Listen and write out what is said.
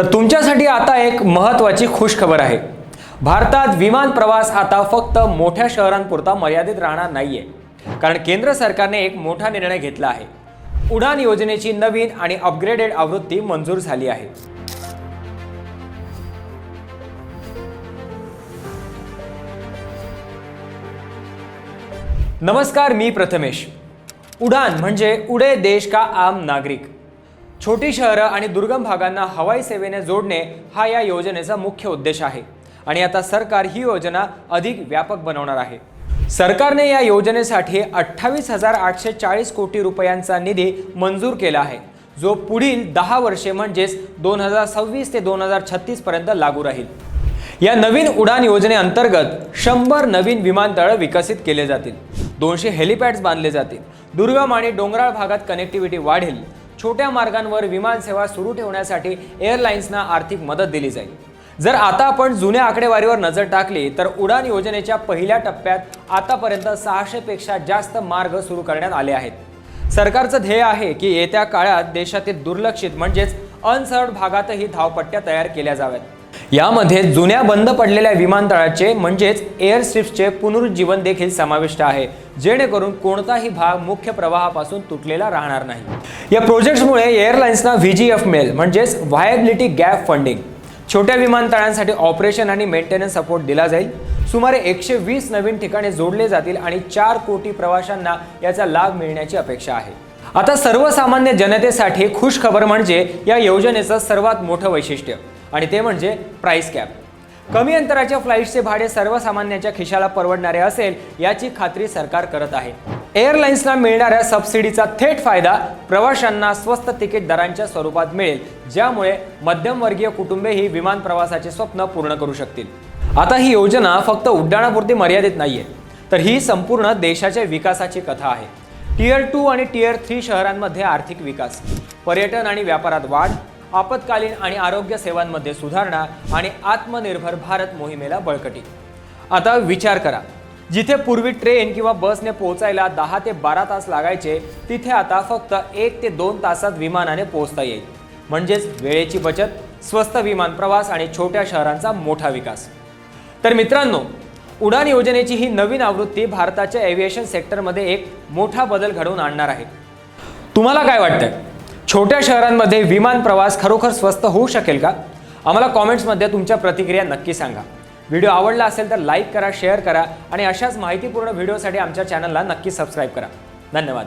तर तुमच्यासाठी आता एक महत्त्वाची खुशखबर आहे। भारतात विमान प्रवास आता फक्त मोठ्या शहरांपुरता मर्यादित राहणार नाहीये, कारण केंद्र सरकारने एक मोठा निर्णय घेतला आहे। उडान योजनेची नवीन आणि अपग्रेडेड आवृत्ती मंजूर झाली आहे। नमस्कार, मी प्रथमेश। उडान म्हणजे उडे देश का आम नागरिक। छोटी शहरं आणि दुर्गम भागांना हवाई सेवेने जोडणे हा या योजनेचा मुख्य उद्देश आहे आणि आता सरकार ही योजना अधिक व्यापक बनवणार आहे। सरकारने या योजनेसाठी 28,840 कोटी रुपयांचा निधी मंजूर केला आहे, जो पुढील 10 वर्षे म्हणजेच 2026 ते 2036 पर्यंत लागू राहील। या नवीन उडान योजनेअंतर्गत 100 नवीन विमानतळ विकसित केले जातील, 200 हेलिपॅड्स बांधले जातील, दुर्गम आणि डोंगराळ भागात कनेक्टिव्हिटी वाढेल, छोट्या मार्गांवर विमानसेवा सुरू ठेवण्यासाठी एअरलाइन्सना आर्थिक मदत दिली जाईल। जर आता आपण जुन्या आकडेवारीवर नजर टाकली तर उडान योजनेच्या पहिल्या टप्प्यात आतापर्यंत 600 पेक्षा जास्त मार्ग सुरू करण्यात आले आहेत। सरकारचं ध्येय आहे की येत्या काळात देशातील दुर्लक्षित म्हणजेच अनसर्व्ड भागातही धावपट्ट्या तयार केल्या जाव्यात। यामध्ये जुन्या बंद पडलेल्या विमानतळाचे म्हणजेच एअर स्ट्रिप्सचे पुनरुज्जीवन देखील समाविष्ट आहे, जेणेकरून कोणताही भाग मुख्य प्रवाहापासून तुटलेला राहणार नाही। या प्रोजेक्ट्समुळे एअरलाइन्सना VGF मिळेल, म्हणजेच व्हायबिलिटी गॅप फंडिंग। छोट्या विमानतळांसाठी ऑपरेशन आणि मेंटेनन्स सपोर्ट दिला जाईल। सुमारे 120 नवीन ठिकाणे जोडले जातील आणि 4 कोटी प्रवाशांना याचा लाभ मिळण्याची अपेक्षा आहे। आता सर्वसामान्य जनतेसाठी खुश खबर म्हणजे या योजनेचं सर्वात मोठं वैशिष्ट्य, आणि ते म्हणजे प्राइस कॅप। कमी अंतराच्या फ्लाईट्सचे भाडे सर्वसामान्यांच्या खिशाला परवडणारे असेल याची खात्री सरकार करत आहे। एअरलाइन्सना मिळणाऱ्या सबसिडीचा थेट फायदा प्रवाशांना स्वस्त तिकीट दरांच्या स्वरूपात मिळेल, ज्यामुळे मध्यमवर्गीय कुटुंबेही विमान प्रवासाचे स्वप्न पूर्ण करू शकतील। आता ही योजना फक्त उड्डाणापुरती मर्यादित नाहीये, तर ही संपूर्ण देशाच्या विकासाची कथा आहे। टियर 2 आणि टियर 3 शहरांमध्ये आर्थिक विकास, पर्यटन आणि व्यापारात वाढ, आपत्कालीन आणि आरोग्य सेवांमध्ये सुधारणा आणि आत्मनिर्भर भारत मोहिमेला बळकटी। आता विचार करा, जिथे पूर्वी ट्रेन किंवा बसने पोहोचायला 10 ते 12 तास लागायचे, तिथे आता फक्त 1 ते 2 तासात विमानाने पोहोचता येईल। म्हणजेच वेळेची बचत, स्वस्त विमान प्रवास आणि छोट्या शहरांचा मोठा विकास। तर मित्रांनो, उडान योजनेची ही नवीन आवृत्ती भारताच्या एव्हिएशन सेक्टरमध्ये एक मोठा बदल घडवून आणणार आहे। तुम्हाला काय वाटतंय? छोट्या शहरांमध्ये विमान प्रवास खरोखर स्वस्त होऊ शकेल का? आम्हाला कॉमेंट्समध्ये तुमच्या प्रतिक्रिया नक्की सांगा। व्हिडिओ आवडला असेल तर लाईक करा, शेअर करा आणि अशाच माहितीपूर्ण व्हिडिओसाठी आमच्या चॅनलला नक्की सबस्क्राईब करा। धन्यवाद।